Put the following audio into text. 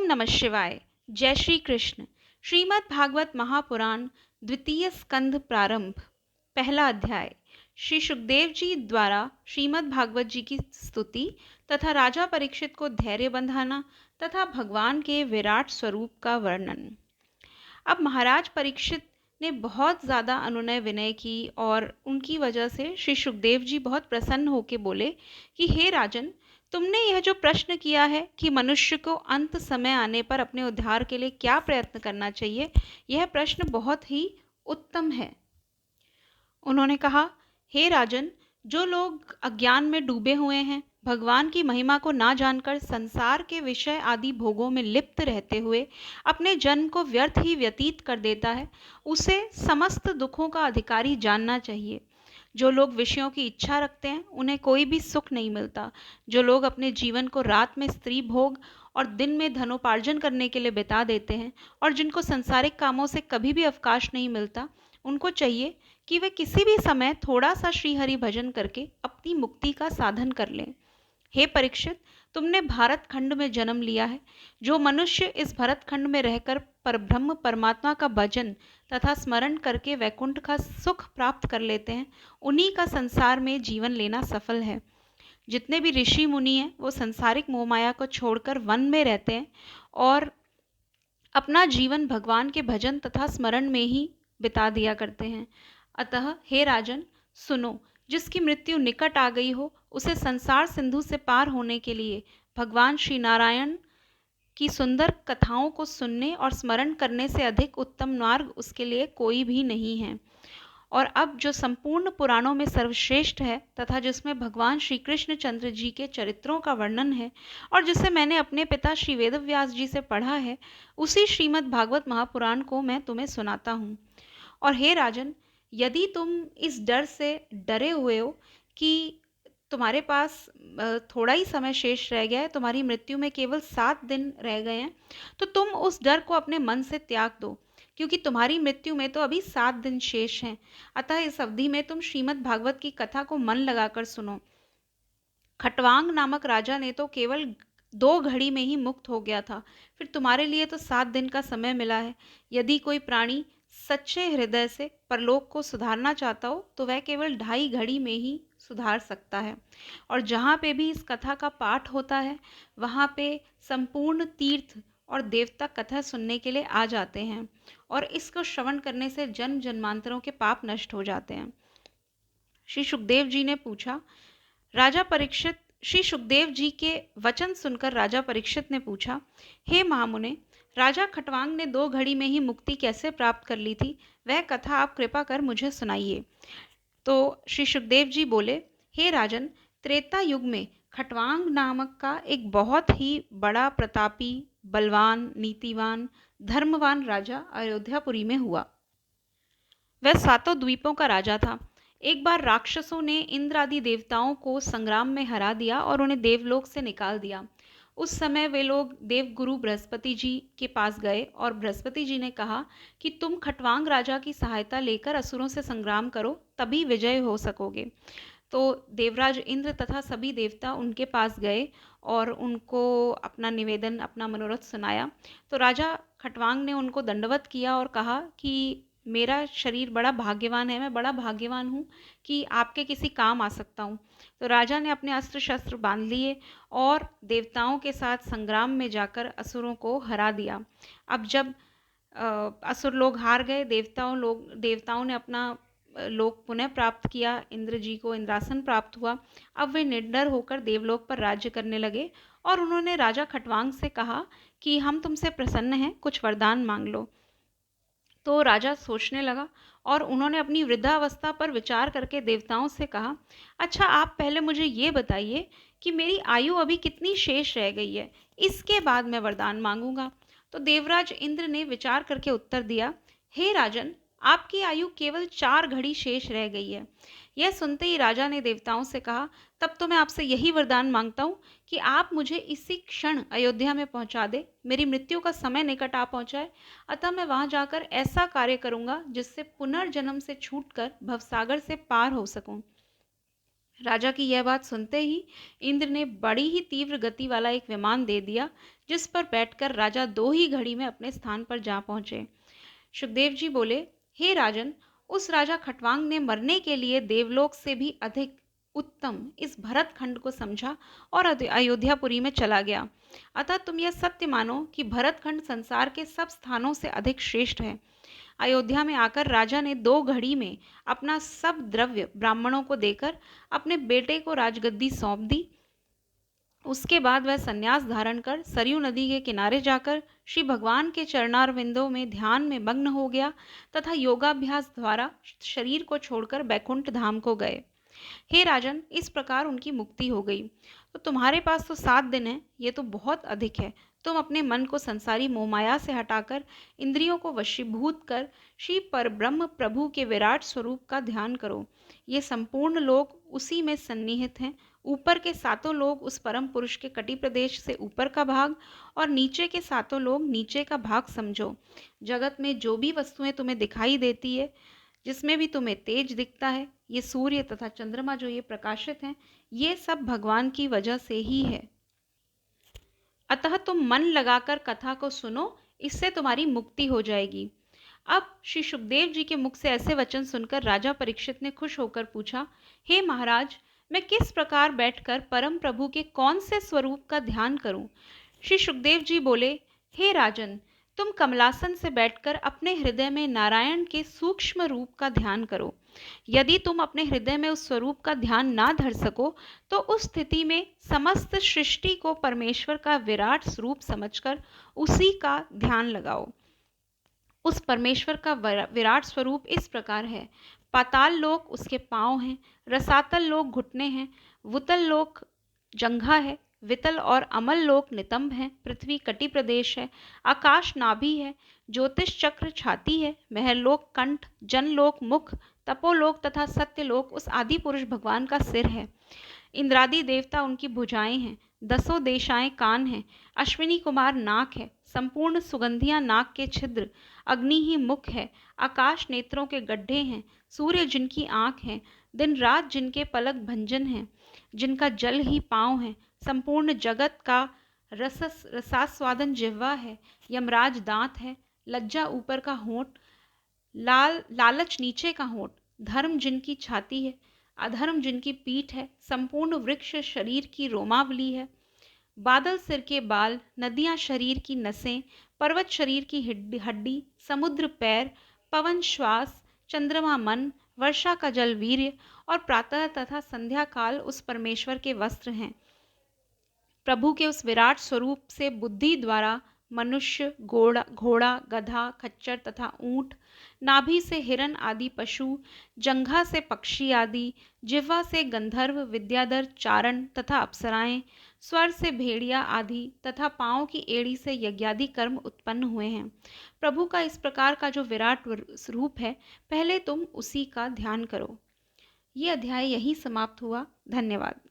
नमः शिवाय। जय श्री कृष्ण। श्रीमद् भागवत महापुराण द्वितीय स्कंध प्रारंभ। पहला अध्याय। श्री सुखदेव जी द्वारा श्रीमद् भागवत जी की स्तुति तथा राजा परीक्षित को धैर्य बंधाना तथा भगवान के विराट स्वरूप का वर्णन। अब महाराज परीक्षित ने बहुत ज़्यादा अनुनय विनय की और उनकी वजह से श्री सुखदेव जी बहुत प्रसन्न होकर बोले कि हे राजन, तुमने यह जो प्रश्न किया है कि मनुष्य को अंत समय आने पर अपने उद्धार के लिए क्या प्रयत्न करना चाहिए, यह प्रश्न बहुत ही उत्तम है। उन्होंने कहा, हे राजन, जो लोग अज्ञान में डूबे हुए हैं, भगवान की महिमा को ना जानकर संसार के विषय आदि भोगों में लिप्त रहते हुए अपने जन्म को व्यर्थ ही व्यतीत कर देता है, उसे समस्त दुखों का अधिकारी जानना चाहिए। जो लोग विषयों की इच्छा रखते हैं, उन्हें कोई भी सुख नहीं मिलता। जो लोग अपने जीवन को रात में स्त्री भोग और दिन में धनोपार्जन करने के लिए बिता देते हैं और जिनको संसारिक कामों से कभी भी अवकाश नहीं मिलता, उनको चाहिए कि वे किसी भी समय थोड़ा सा श्रीहरि भजन करके अपनी मुक्ति का साधन कर लें। हे परीक्षित, तुमने भारत खंड में जन्म लिया है। जो मनुष्य इस भरत खंड में रहकर परब्रह्म परमात्मा का भजन तथा स्मरण करके वैकुंठ का सुख प्राप्त कर लेते हैं, उन्हीं का संसार में जीवन लेना सफल है। जितने भी ऋषि मुनि हैं, वो संसारिक मोहमाया को छोड़कर वन में रहते हैं और अपना जीवन भगवान के भजन तथा स्मरण में ही बिता दिया करते हैं। अतः हे राजन, सुनो, जिसकी मृत्यु निकट आ गई हो, उसे संसार सिंधु से पार होने के लिए भगवान श्री नारायण की सुंदर कथाओं को सुनने और स्मरण करने से अधिक उत्तम मार्ग उसके लिए कोई भी नहीं है। और अब जो संपूर्ण पुराणों में सर्वश्रेष्ठ है तथा जिसमें भगवान श्री कृष्ण चंद्र जी के चरित्रों का वर्णन है और जिसे मैंने अपने पिता श्री वेदव्यास जी से पढ़ा है, उसी श्रीमद् भागवत महापुराण को मैं तुम्हें सुनाता हूँ। और हे राजन, यदि तुम इस डर से डरे हुए हो कि तुम्हारे पास थोड़ा ही समय शेष रह गया है, तुम्हारी मृत्यु में केवल 7 दिन रह गए हैं, तो तुम उस डर को अपने मन से त्याग दो, क्योंकि तुम्हारी मृत्यु में तो अभी 7 दिन शेष हैं। अतः इस अवधि में तुम श्रीमद् भागवत की कथा को मन लगाकर सुनो। खटवांग नामक राजा ने तो केवल 2 घड़ी में ही मुक्त हो गया था, फिर तुम्हारे लिए तो 7 दिन का समय मिला है। यदि कोई प्राणी सच्चे हृदय से परलोक को सुधारना चाहता हो, तो वह केवल 2.5 घड़ी में ही सुधार सकता है। और जहाँ पे भी इस कथा का पाठ होता है, वहाँ पे संपूर्ण तीर्थ और देवता कथा सुनने के लिए आ जाते हैं और इसको श्रवण करने से जन्म जन्मांतरों के पाप नष्ट हो जाते हैं। श्री सुखदेव जी ने पूछा, राजा परीक्षित श्री सुखदेव जी के वचन सुनकर राजा परीक्षित ने पूछा, हे महामुने, राजा खटवांग ने 2 घड़ी में ही मुक्ति कैसे प्राप्त कर ली थी, वह कथा आप कृपा कर मुझे सुनाइए। तो श्री सुखदेव जी बोले, हे राजन, त्रेता युग में खटवांग नामक का एक बहुत ही बड़ा प्रतापी, बलवान, नीतिवान, धर्मवान राजा अयोध्यापुरी में हुआ। वह 7 द्वीपों का राजा था। एक बार राक्षसों ने इंद्र आदि देवताओं को संग्राम में हरा दिया और उन्हें देवलोक से निकाल दिया। उस समय वे लोग देवगुरु बृहस्पति जी के पास गए और बृहस्पति जी ने कहा कि तुम खटवांग राजा की सहायता लेकर असुरों से संग्राम करो, तभी विजय हो सकोगे। तो देवराज इंद्र तथा सभी देवता उनके पास गए और उनको अपना निवेदन, अपना मनोरथ सुनाया। तो राजा खटवांग ने उनको दंडवत किया और कहा कि मेरा शरीर बड़ा भाग्यवान है, मैं बड़ा भाग्यवान हूँ कि आपके किसी काम आ सकता हूँ। तो राजा ने अपने अस्त्र शस्त्र बांध लिए और देवताओं के साथ संग्राम में जाकर असुरों को हरा दिया। अब जब असुर लोग हार गए, देवताओं ने अपना लोक पुनः प्राप्त किया, इंद्र जी को इंद्रासन प्राप्त हुआ। अब वे निर्डर होकर देवलोक पर राज्य करने लगे और उन्होंने राजा खटवांग से कहा कि हम तुमसे प्रसन्न हैं, कुछ वरदान मांग लो। तो राजा सोचने लगा और उन्होंने अपनी वृद्धावस्था पर विचार करके देवताओं से कहा, अच्छा, आप पहले मुझे ये बताइए कि मेरी आयु अभी कितनी शेष रह गई है, इसके बाद मैं वरदान मांगूंगा। तो देवराज इंद्र ने विचार करके उत्तर दिया, हे राजन, आपकी आयु केवल 4 घड़ी शेष रह गई है। यह सुनते ही राजा ने देवताओं से कहा, तब तो मैं आपसे यही वरदान मांगता हूँ कि आप मुझे इसी क्षण अयोध्या में पहुंचा दे, मेरी मृत्यु का समय निकट आ पहुंचाए। अतः मैं वहां जाकर ऐसा कार्य करूंगा जिससे पुनर्जन्म से छूटकर भवसागर से पार हो सकूं। राजा की यह बात सुनते ही इंद्र ने बड़ी ही तीव्र गति वाला एक विमान दे दिया, जिस पर बैठकर राजा 2 ही घड़ी में अपने स्थान पर जा पहुंचे। सुखदेव जी बोले, हे राजन, उस राजा खटवांग ने मरने के लिए देवलोक से भी अधिक उत्तम इस भरत खंड को समझा और अयोध्यापुरी में चला गया। अतः तुम यह सत्य मानो कि भरत खंड संसार के सब स्थानों से अधिक श्रेष्ठ है। अयोध्या में आकर राजा ने 2 घड़ी में अपना सब द्रव्य ब्राह्मणों को देकर अपने बेटे को राजगद्दी सौंप दी। उसके बाद वह संन्यास धारण कर सरयू नदी के किनारे जाकर श्री भगवान के चरणारविंदों में ध्यान में मग्न हो गया तथा योगाभ्यास द्वारा शरीर को छोड़कर बैकुंठ धाम को गए। हे राजन, इस प्रकार उनकी मुक्ति हो गई। तो तुम्हारे पास तो 7 दिन है, ये तो बहुत अधिक है। तुम अपने मन को संसारी मोहमाया से हटाकर इंद्रियों को वशीभूत कर श्री परब्रह्म प्रभु के विराट स्वरूप का ध्यान करो। ये संपूर्ण लोक उसी में सन्निहित हैं। ऊपर के 7 लोग उस परम पुरुष के कटि प्रदेश से ऊपर का भाग और नीचे के 7 लोग नीचे का भाग समझो। जगत में जो भी वस्तुएं तुम्हें दिखाई देती है, जिसमें भी तुम्हें तेज दिखता है, ये सूर्य तथा चंद्रमा जो ये प्रकाशित हैं, ये सब भगवान की वजह से ही है। अतः तुम मन लगाकर कथा को सुनो, इससे तुम्हारी मुक्ति हो जाएगी। अब श्री सुखदेव जी के मुख से ऐसे वचन सुनकर राजा परीक्षित ने खुश होकर पूछा, हे महाराज, मैं किस प्रकार बैठकर परम प्रभु के कौन से स्वरूप का ध्यान करूं? श्री सुखदेव जी बोले, हे राजन, तुम कमलासन से बैठकर अपने हृदय में नारायण के सूक्ष्म रूप का ध्यान करो। यदि तुम अपने हृदय में उस स्वरूप का ध्यान ना धर सको, तो उस स्थिति में समस्त सृष्टि को परमेश्वर का विराट स्वरूप समझकर उसी का ध्यान लगाओ। उस परमेश्वर का विराट स्वरूप इस प्रकार है। पाताल लोक उसके पांव हैं, रसातल लोक घुटने हैं, वुतल लोक जंघा है, वितल और अमल लोक नितंब है, पृथ्वी कटि प्रदेश है, आकाश नाभि है, ज्योतिष चक्र छाती है, महलोक कंठ, जनलोक मुख, तपोलोक तथा सत्यलोक उस आदि पुरुष भगवान का सिर है। इंद्रादि देवता उनकी भुजाएं हैं, 10 देशाएं कान हैं, अश्विनी कुमार नाक है, संपूर्ण सुगंधियां नाक के छिद्र, अग्नि ही मुख है, आकाश नेत्रों के गड्ढे हैं, सूर्य जिनकी आंख है, दिन रात जिनके पलक भंजन हैं, जिनका जल ही पांव है, संपूर्ण जगत का रसास्वादन जिह्वा है, यमराज दांत है, लज्जा ऊपर का होंठ, लालच नीचे का होंठ, धर्म जिनकी छाती है, अधर्म जिनकी पीठ है, संपूर्ण वृक्ष शरीर की रोमावली है, बादल सिर के बाल, नदियां शरीर की नसें, पर्वत शरीर की हड्डी, समुद्र पैर, पवन श्वास, चंद्रमा मन, वर्षा का जल वीर्य और प्रातः तथा संध्या काल उस परमेश्वर के वस्त्र हैं। प्रभु के उस विराट स्वरूप से बुद्धि द्वारा मनुष्य, घोड़ा, गधा, खच्चर तथा ऊंट, नाभि से हिरन आदि पशु, जंघा से पक्षी आदि, जिह्वा से गंधर्व, विद्याधर, चारण तथा अप्सराएं, स्वर से भेड़िया आदि तथा पांव की एड़ी से यज्ञादि कर्म उत्पन्न हुए हैं। प्रभु का इस प्रकार का जो विराट स्वरूप है, पहले तुम उसी का ध्यान करो। ये अध्याय यहीं समाप्त हुआ। धन्यवाद।